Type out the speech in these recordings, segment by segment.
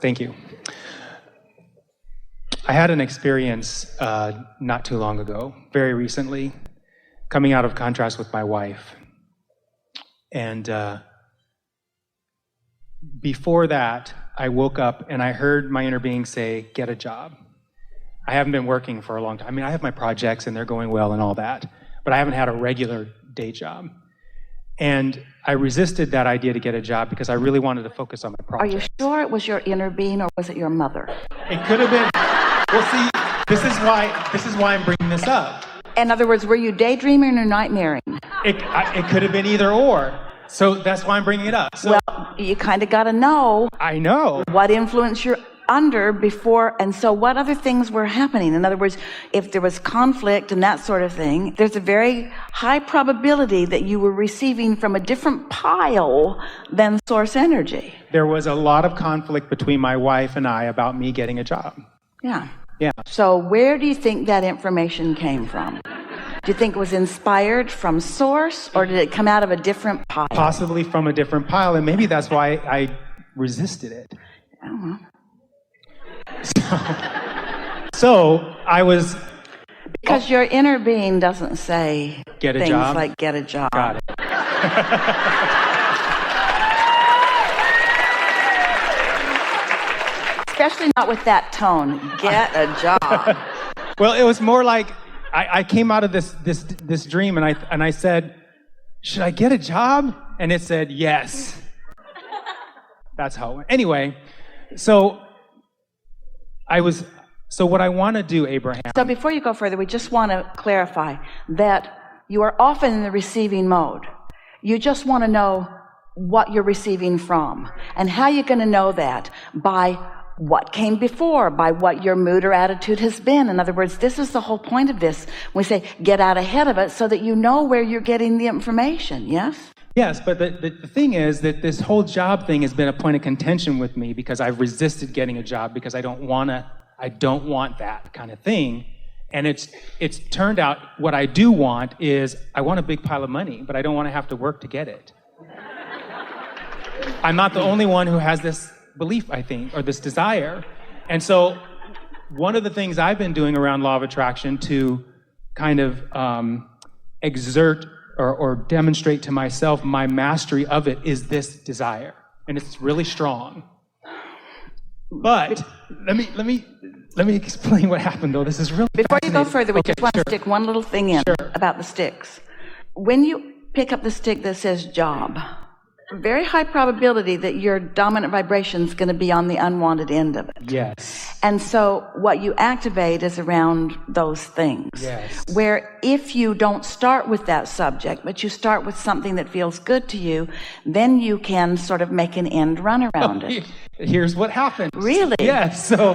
Thank you. I had an experience not too long ago, very recently, coming out of contrast with my wife. And before that, I woke up and I heard my inner being say, get a job. I haven't been working for a long time. I mean, I have my projects and they're going well and all that, but I haven't had a regular day job. And I resisted that idea to get a job because I really wanted to focus on my project. Are you sure it was your inner being or was it your mother? It could have been. Well, see, this is why I'm bringing this up. In other words, were you daydreaming or nightmaring? It could have been either or. So that's why I'm bringing it up. So, well, you kind of got to know. I know. What influence you're under before, and so what other things were happening. In other words, if there was conflict and that sort of thing, there's a very high probability that you were receiving from a different pile than source energy. There was a lot of conflict between my wife and I about me getting a job. Yeah. Yeah. So where do you think that information came from? Do you think it was inspired from source, or did it come out of a different pile? Possibly from a different pile, and maybe that's why I resisted it. Oh. So I was... Because your inner being doesn't say get a things job? Like get a job. Got it. Especially not with that tone. Get a job. Well, it was more like I came out of this dream and I said, should I get a job? And it said yes. That's how it went. Anyway, so what I want to do, Abraham. So before you go further, we just want to clarify that you are often in the receiving mode. You just want to know what you're receiving from. And how you're going to know that? By what came before, by what your mood or attitude has been. In other words, this is the whole point of this. We say, get out ahead of it so that you know where you're getting the information, yes? Yes, but the thing is that this whole job thing has been a point of contention with me because I've resisted getting a job because I don't want that kind of thing. And it's turned out what I do want is I want a big pile of money, but I don't want to have to work to get it. I'm not the only one who has this belief, I think, or this desire. And so one of the things I've been doing around law of attraction to kind of exert or demonstrate to myself my mastery of it is this desire. And it's really strong. But let me explain what happened, though. This is really Before you go further, we Okay, just want sure. to stick one little thing in Sure. about the sticks. When you pick up the stick that says job, very high probability that your dominant vibration is going to be on the unwanted end of it. Yes. And so what you activate is around those things. Yes. Where if you don't start with that subject, but you start with something that feels good to you, then you can sort of make an end run around it. Here's what happened. Really? Yes. So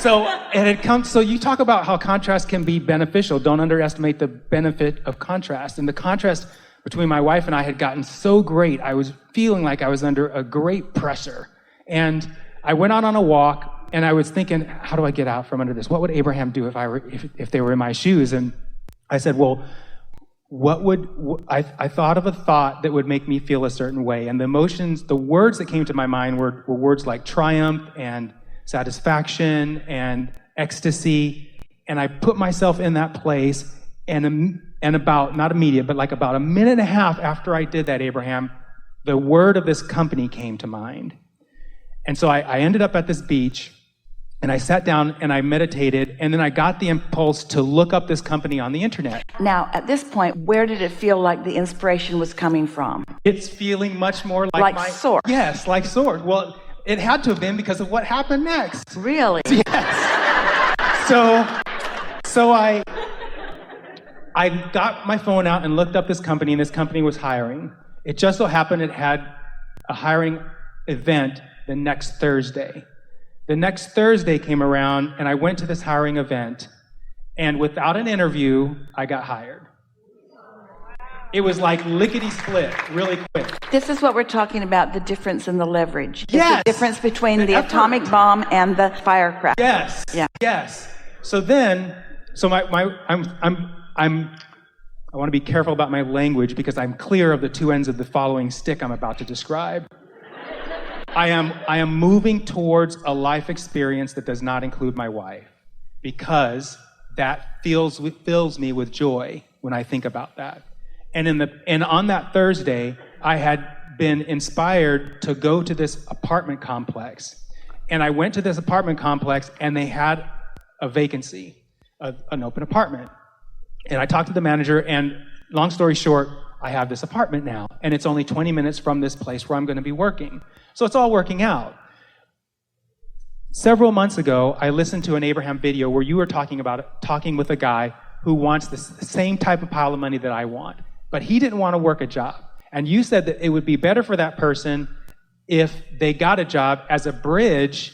you talk about how contrast can be beneficial. Don't underestimate the benefit of contrast. And the contrast between my wife and I had gotten so great. I was feeling like I was under a great pressure. And I went out on a walk and I was thinking, how do I get out from under this? What would Abraham do if they were in my shoes? And I said, well, I thought of a thought that would make me feel a certain way. And the words that came to my mind were words like triumph and satisfaction and ecstasy. And I put myself in that place and about, not immediate, but like about a minute and a half after I did that, Abraham, the word of this company came to mind. And so I ended up at this beach, and I sat down and I meditated, and then I got the impulse to look up this company on the internet. Now, at this point, where did it feel like the inspiration was coming from? It's feeling much more like source. Yes, like source. Well, it had to have been because of what happened next. Really? Yes. So I got my phone out and looked up this company, and this company was hiring. It just so happened it had a hiring event the next Thursday. The next Thursday came around, and I went to this hiring event, and without an interview, I got hired. It was like lickety-split, really quick. This is what we're talking about, the difference in the leverage. Yes. The difference between the effort. Atomic bomb and the firecracker. Yes. Yeah. Yes. So I want to be careful about my language because I'm clear of the two ends of the following stick I'm about to describe. I am moving towards a life experience that does not include my wife, because that fills me with joy when I think about that. And on that Thursday, I had been inspired to go to this apartment complex. And I went to this apartment complex, and they had a vacancy, an open apartment. And I talked to the manager, and long story short, I have this apartment now, and it's only 20 minutes from this place where I'm going to be working. So it's all working out. Several months ago, I listened to an Abraham video where you were talking with a guy who wants the same type of pile of money that I want, but he didn't want to work a job. And you said that it would be better for that person if they got a job as a bridge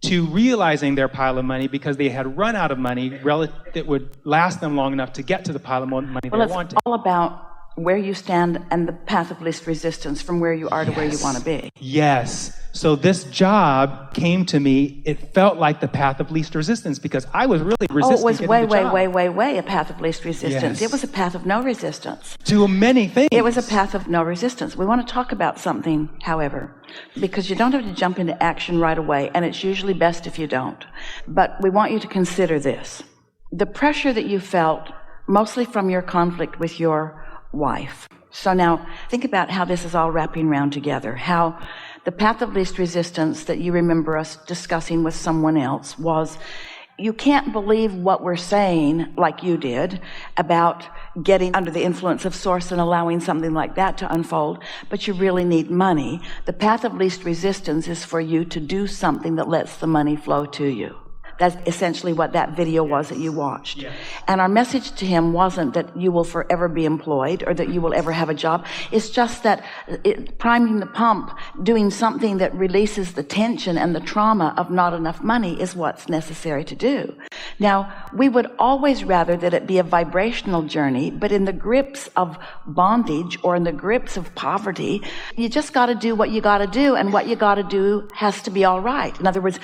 to realizing their pile of money, because they had run out of money that would last them long enough to get to the pile of money they wanted. Well, it's all about where you stand and the path of least resistance from where you are to where you want to be. Yes. So this job came to me, it felt like the path of least resistance, because I was really resisting. Oh, it was way a path of least resistance. Yes. It was a path of no resistance. To many things. It was a path of no resistance. We want to talk about something, however, because you don't have to jump into action right away, and it's usually best if you don't. But we want you to consider this. The pressure that you felt, mostly from your conflict with your wife. So now, think about how this is all wrapping around together, how the path of least resistance that you remember us discussing with someone else was, you can't believe what we're saying like you did about getting under the influence of source and allowing something like that to unfold, but you really need money. The path of least resistance is for you to do something that lets the money flow to you. That's essentially what that video was that you watched. Yes. And our message to him wasn't that you will forever be employed or that you will ever have a job. It's just that priming the pump, doing something that releases the tension and the trauma of not enough money is what's necessary to do. Now, we would always rather that it be a vibrational journey, but in the grips of bondage or in the grips of poverty, you just got to do what you got to do, and what you got to do has to be all right. In other words,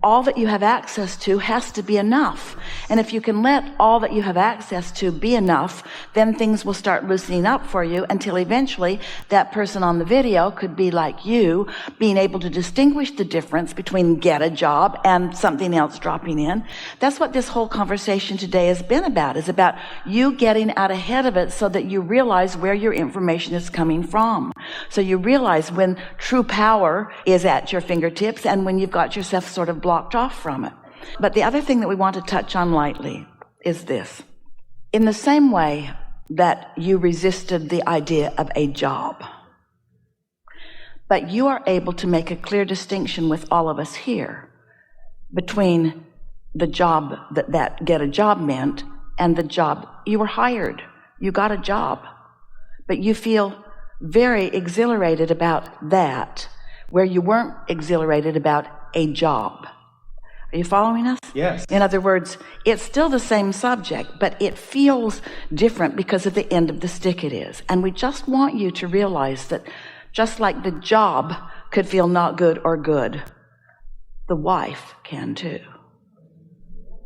all that you have access to has to be enough. And if you can let all that you have access to be enough, then things will start loosening up for you until eventually that person on the video could be like you, being able to distinguish the difference between get a job and something else dropping in. That's what this whole conversation today has been about, is about you getting out ahead of it so that you realize where your information is coming from. So you realize when true power is at your fingertips and when you've got yourself sort of blocked off from it. But the other thing that we want to touch on lightly is this. In the same way that you resisted the idea of a job, but you are able to make a clear distinction with all of us here between the job that get a job meant and the job you were hired. You got a job, but you feel very exhilarated about that, where you weren't exhilarated about a job. Are you following us? Yes. In other words, it's still the same subject, but it feels different because of the end of the stick it is. And we just want you to realize that just like the job could feel not good or good, the wife can too.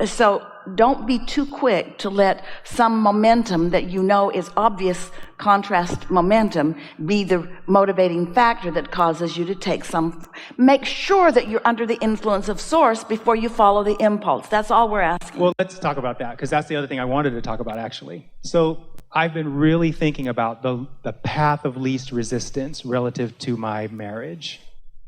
So don't be too quick to let some momentum that you know is obvious contrast momentum be the motivating factor that causes you to take some. Make sure that you're under the influence of source before you follow the impulse. That's all we're asking. Well, let's talk about that, because that's the other thing I wanted to talk about, actually. So I've been really thinking about the path of least resistance relative to my marriage.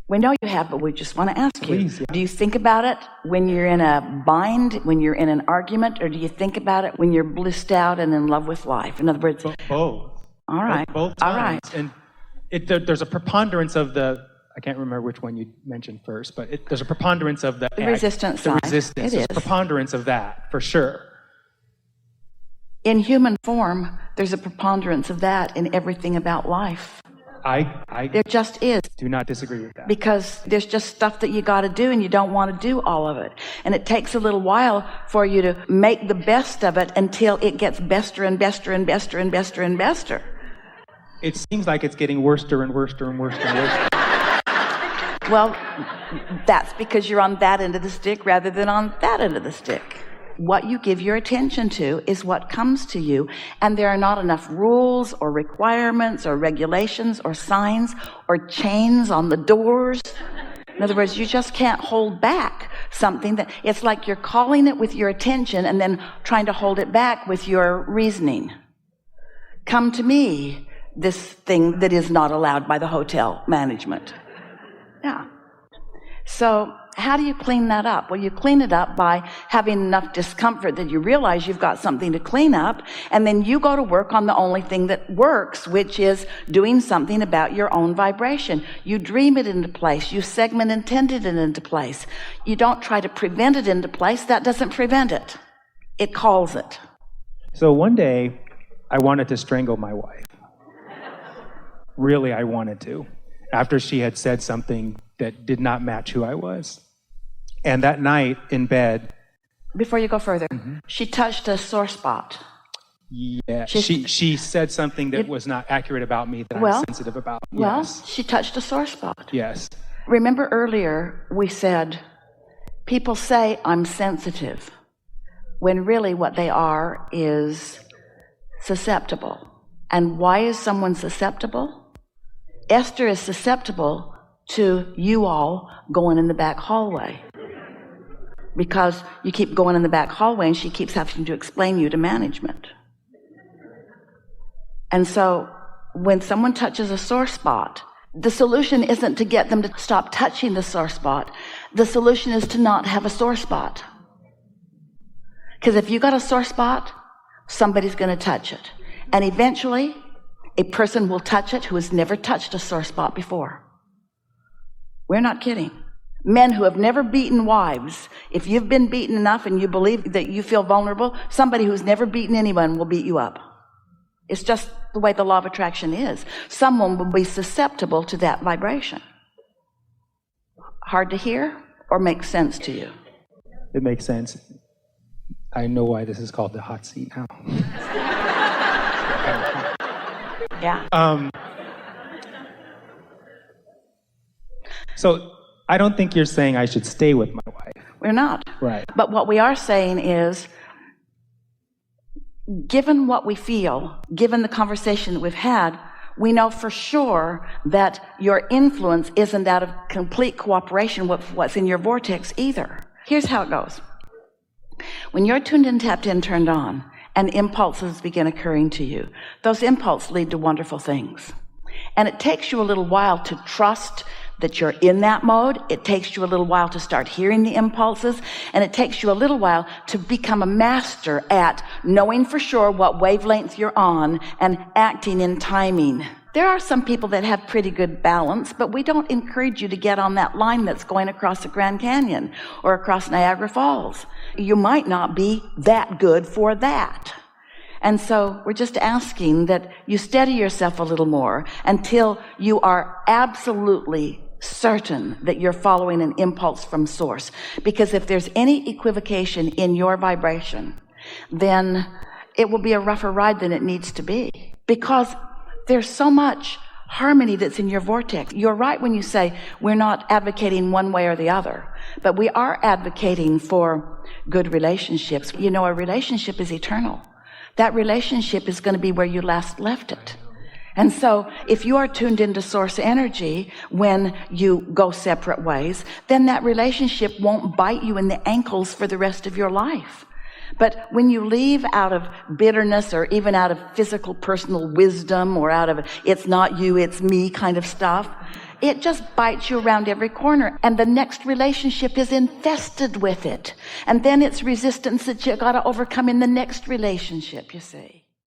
We know you have, but we just want to ask you. Please, yeah. Do you think about it when you're in a bind, when you're in an argument, or do you think about it when you're blissed out and in love with life? In other words, both. All right. Both times. All right. And there's a preponderance of I can't remember which one you mentioned first, but there's a preponderance of the resistance side. Resistance. It There's is. a preponderance of that, for sure. In human form, there's a preponderance of that in everything about life. I There just is. do not disagree with that. Because there's just stuff that you got to do and you don't want to do all of it. And it takes a little while for you to make the best of it until it gets bester and bester and bester and bester and bester. It seems like it's getting worser and worser and worser and worse. Well, that's because you're on that end of the stick rather than on that end of the stick. What you give your attention to is what comes to you, and there are not enough rules or requirements or regulations or signs or chains on the doors. In other words, you just can't hold back something that it's like you're calling it with your attention and then trying to hold it back with your reasoning. Come to me, this thing that is not allowed by the hotel management. Yeah. So how do you clean that up? Well, you clean it up by having enough discomfort that you realize you've got something to clean up, and then you go to work on the only thing that works, which is doing something about your own vibration. You dream it into place. You segment intended it into place. You don't try to prevent it into place. That doesn't prevent it. It calls it. So one day, I wanted to strangle my wife. Really, I wanted to. After she had said something that did not match who I was. And that night in bed... Before you go further, she touched a sore spot. Yeah, she said something that was not accurate about me that I'm sensitive about. Well, Yes. she touched a sore spot. Yes. Remember earlier we said, people say I'm sensitive, when really what they are is susceptible. And why is someone susceptible? Esther is susceptible to you all going in the back hallway, because you keep going in the back hallway and she keeps having to explain you to management. And so when someone touches a sore spot, the solution isn't to get them to stop touching the sore spot. The solution is to not have a sore spot. Because if you got a sore spot, somebody's going to touch it. And eventually, a person will touch it who has never touched a sore spot before. We're not kidding. Men who have never beaten wives, if you've been beaten enough and you believe that you feel vulnerable, somebody who's never beaten anyone will beat you up. It's just the way the law of attraction is. Someone will be susceptible to that vibration. Hard to hear or make sense to you? It makes sense. I know why this is called the hot seat now. Yeah. So I don't think you're saying I should stay with my wife. We're not. Right. But what we are saying is, given what we feel, given the conversation that we've had, we know for sure that your influence isn't out of complete cooperation with what's in your vortex either. Here's how it goes. When you're tuned in, tapped in, turned on, and impulses begin occurring to you, those impulses lead to wonderful things. And it takes you a little while to trust that you're in that mode. It takes you a little while to start hearing the impulses, and it takes you a little while to become a master at knowing for sure what wavelength you're on and acting in timing. There are some people that have pretty good balance, but we don't encourage you to get on that line that's going across the Grand Canyon or across Niagara Falls. You might not be that good for that. And so we're just asking that you steady yourself a little more until you are absolutely certain that you're following an impulse from source. Because if there's any equivocation in your vibration, then it will be a rougher ride than it needs to be. Because there's so much harmony that's in your vortex. You're right when you say we're not advocating one way or the other, but we are advocating for good relationships. You know, a relationship is eternal. That relationship is going to be where you last left it. And so if you are tuned into source energy when you go separate ways, then that relationship won't bite you in the ankles for the rest of your life. But when you leave out of bitterness or even out of physical personal wisdom or out of it's not you, it's me kind of stuff, it just bites you around every corner, and the next relationship is infested with it. And then it's resistance that you got to overcome in the next relationship, you see.